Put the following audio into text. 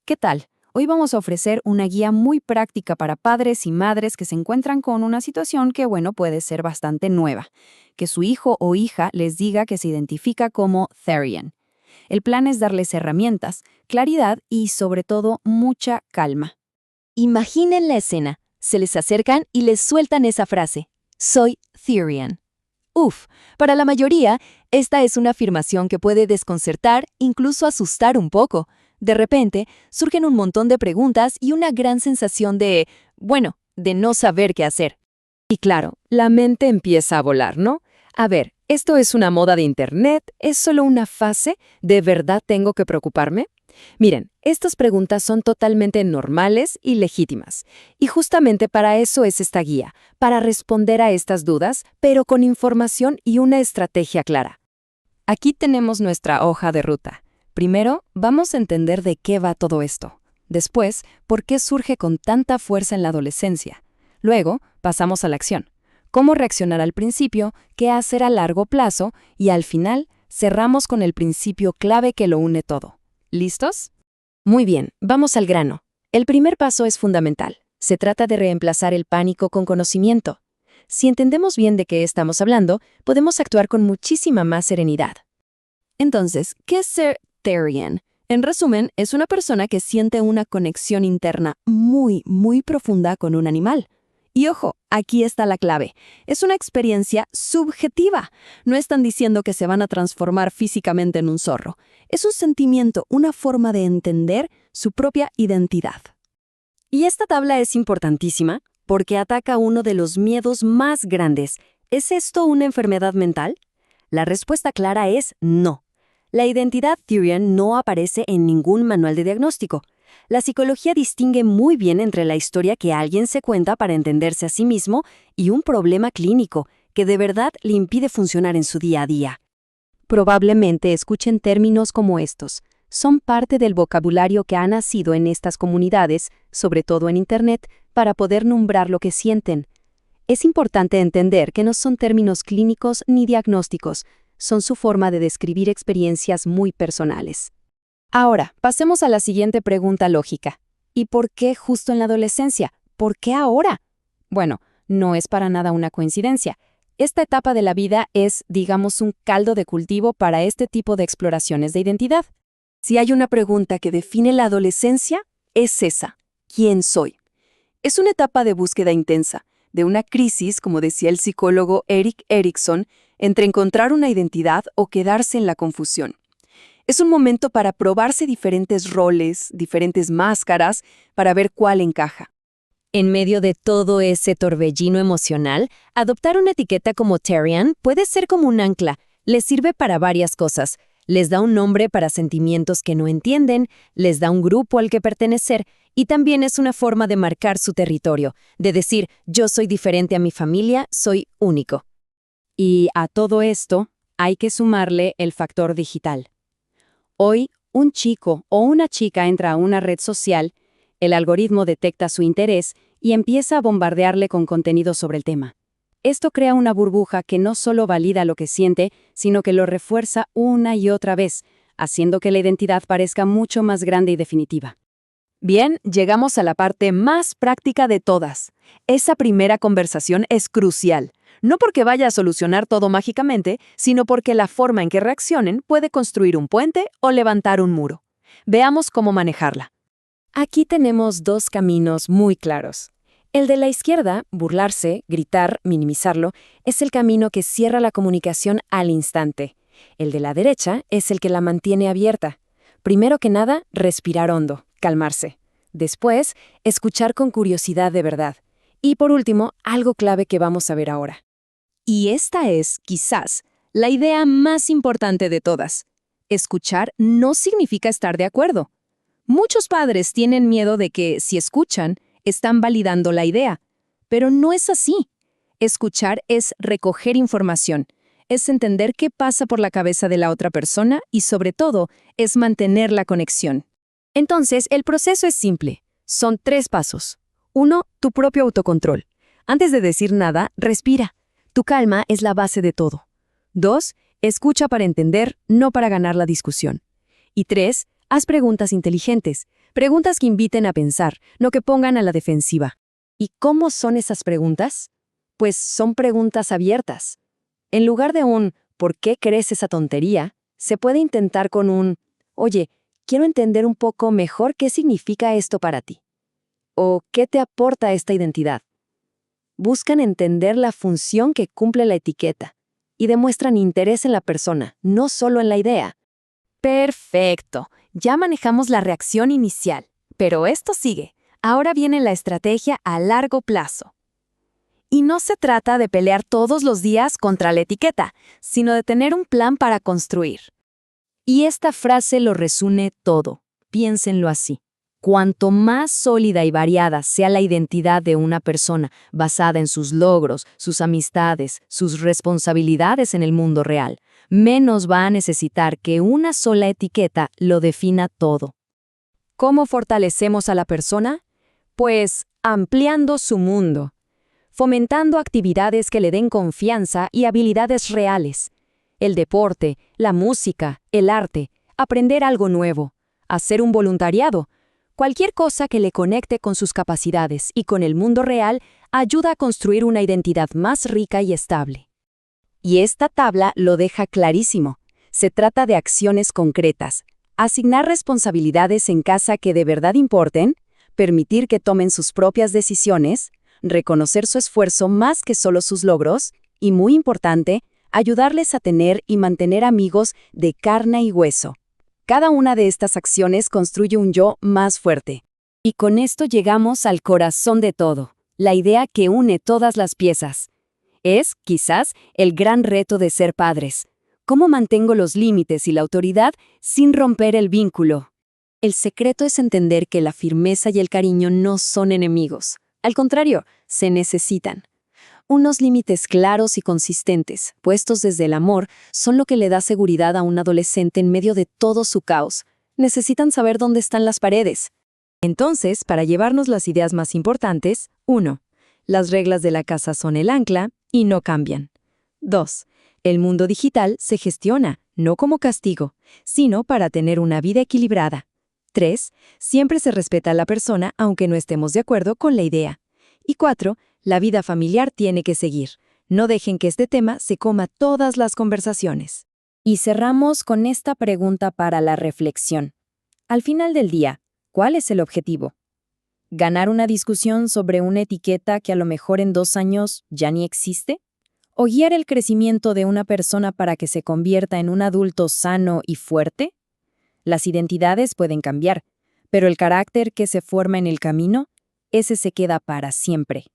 ¿Qué tal? Hoy vamos a ofrecer una guía muy práctica para padres y madres que se encuentran con una situación que, puede ser bastante nueva. Que su hijo o hija les diga que se identifica como Therian. El plan es darles herramientas, claridad y, sobre todo, mucha calma. Imaginen la escena. Se les acercan y les sueltan esa frase. Soy Therian. Uf, para la mayoría, esta es una afirmación que puede desconcertar, incluso asustar un poco. De repente, surgen un montón de preguntas y una gran sensación de no saber qué hacer. Y claro, la mente empieza a volar, ¿no? A ver, ¿esto es una moda de internet? ¿Es solo una fase? ¿De verdad tengo que preocuparme? Miren, estas preguntas son totalmente normales y legítimas. Y justamente para eso es esta guía, para responder a estas dudas, pero con información y una estrategia clara. Aquí tenemos nuestra hoja de ruta. Primero, vamos a entender de qué va todo esto. Después, por qué surge con tanta fuerza en la adolescencia. Luego, pasamos a la acción. Cómo reaccionar al principio, qué hacer a largo plazo y al final, cerramos con el principio clave que lo une todo. ¿Listos? Muy bien, vamos al grano. El primer paso es fundamental. Se trata de reemplazar el pánico con conocimiento. Si entendemos bien de qué estamos hablando, podemos actuar con muchísima más serenidad. Entonces, ¿qué es ser Therian? En resumen, es una persona que siente una conexión interna muy profunda con un animal. Y ojo, aquí está la clave. Es una experiencia subjetiva. No están diciendo que se van a transformar físicamente en un zorro. Es un sentimiento, una forma de entender su propia identidad. Y esta tabla es importantísima porque ataca uno de los miedos más grandes. ¿Es esto una enfermedad mental? La respuesta clara es no. La identidad Therian no aparece en ningún manual de diagnóstico. La psicología distingue muy bien entre la historia que alguien se cuenta para entenderse a sí mismo y un problema clínico que de verdad le impide funcionar en su día a día. Probablemente escuchen términos como estos. Son parte del vocabulario que ha nacido en estas comunidades, sobre todo en Internet, para poder nombrar lo que sienten. Es importante entender que no son términos clínicos ni diagnósticos, son su forma de describir experiencias muy personales. Ahora, pasemos a la siguiente pregunta lógica. ¿Y por qué justo en la adolescencia? ¿Por qué ahora? Bueno, no es para nada una coincidencia. Esta etapa de la vida es, digamos, un caldo de cultivo para este tipo de exploraciones de identidad. Si hay una pregunta que define la adolescencia, es esa. ¿Quién soy? Es una etapa de búsqueda intensa, de una crisis, como decía el psicólogo Erik Erikson, entre encontrar una identidad o quedarse en la confusión. Es un momento para probarse diferentes roles, diferentes máscaras, para ver cuál encaja. En medio de todo ese torbellino emocional, adoptar una etiqueta como Therian puede ser como un ancla. Les sirve para varias cosas. Les da un nombre para sentimientos que no entienden, les da un grupo al que pertenecer, y también es una forma de marcar su territorio, de decir, yo soy diferente a mi familia, soy único. Y a todo esto hay que sumarle el factor digital. Hoy, un chico o una chica entra a una red social, el algoritmo detecta su interés y empieza a bombardearle con contenido sobre el tema. Esto crea una burbuja que no solo valida lo que siente, sino que lo refuerza una y otra vez, haciendo que la identidad parezca mucho más grande y definitiva. Bien, llegamos a la parte más práctica de todas. Esa primera conversación es crucial. No porque vaya a solucionar todo mágicamente, sino porque la forma en que reaccionen puede construir un puente o levantar un muro. Veamos cómo manejarla. Aquí tenemos dos caminos muy claros. El de la izquierda, burlarse, gritar, minimizarlo, es el camino que cierra la comunicación al instante. El de la derecha es el que la mantiene abierta. Primero que nada, respirar hondo, calmarse. Después, escuchar con curiosidad de verdad. Y por último, algo clave que vamos a ver ahora. Y esta es, quizás, la idea más importante de todas. Escuchar no significa estar de acuerdo. Muchos padres tienen miedo de que, si escuchan, están validando la idea. Pero no es así. Escuchar es recoger información, es entender qué pasa por la cabeza de la otra persona y, sobre todo, es mantener la conexión. Entonces, el proceso es simple. Son 3 pasos. 1. Tu propio autocontrol. Antes de decir nada, respira. Tu calma es la base de todo. 2. Escucha para entender, no para ganar la discusión. Y 3. Haz preguntas inteligentes. Preguntas que inviten a pensar, no que pongan a la defensiva. ¿Y cómo son esas preguntas? Pues son preguntas abiertas. En lugar de un ¿por qué crees esa tontería?, se puede intentar con un oye, quiero entender un poco mejor qué significa esto para ti. ¿O qué te aporta esta identidad? Buscan entender la función que cumple la etiqueta y demuestran interés en la persona, no solo en la idea. Perfecto. Ya manejamos la reacción inicial. Pero esto sigue. Ahora viene la estrategia a largo plazo. Y no se trata de pelear todos los días contra la etiqueta, sino de tener un plan para construir. Y esta frase lo resume todo. Piénsenlo así. Cuanto más sólida y variada sea la identidad de una persona, basada en sus logros, sus amistades, sus responsabilidades en el mundo real, menos va a necesitar que una sola etiqueta lo defina todo. ¿Cómo fortalecemos a la persona? Pues ampliando su mundo, fomentando actividades que le den confianza y habilidades reales. El deporte, la música, el arte, aprender algo nuevo, hacer un voluntariado. Cualquier cosa que le conecte con sus capacidades y con el mundo real ayuda a construir una identidad más rica y estable. Y esta tabla lo deja clarísimo. Se trata de acciones concretas. Asignar responsabilidades en casa que de verdad importen, permitir que tomen sus propias decisiones, reconocer su esfuerzo más que solo sus logros, y muy importante, ayudarles a tener y mantener amigos de carne y hueso. Cada una de estas acciones construye un yo más fuerte. Y con esto llegamos al corazón de todo, la idea que une todas las piezas. Es, quizás, el gran reto de ser padres. ¿Cómo mantengo los límites y la autoridad sin romper el vínculo? El secreto es entender que la firmeza y el cariño no son enemigos. Al contrario, se necesitan. Unos límites claros y consistentes, puestos desde el amor, son lo que le da seguridad a un adolescente en medio de todo su caos. Necesitan saber dónde están las paredes. Entonces, para llevarnos las ideas más importantes, 1. Las reglas de la casa son el ancla y no cambian. 2. El mundo digital se gestiona, no como castigo, sino para tener una vida equilibrada. 3. Siempre se respeta a la persona aunque no estemos de acuerdo con la idea. Y 4. La vida familiar tiene que seguir. No dejen que este tema se coma todas las conversaciones. Y cerramos con esta pregunta para la reflexión. Al final del día, ¿cuál es el objetivo? ¿Ganar una discusión sobre una etiqueta que a lo mejor en 2 años ya ni existe? ¿O guiar el crecimiento de una persona para que se convierta en un adulto sano y fuerte? Las identidades pueden cambiar, pero el carácter que se forma en el camino, ese se queda para siempre.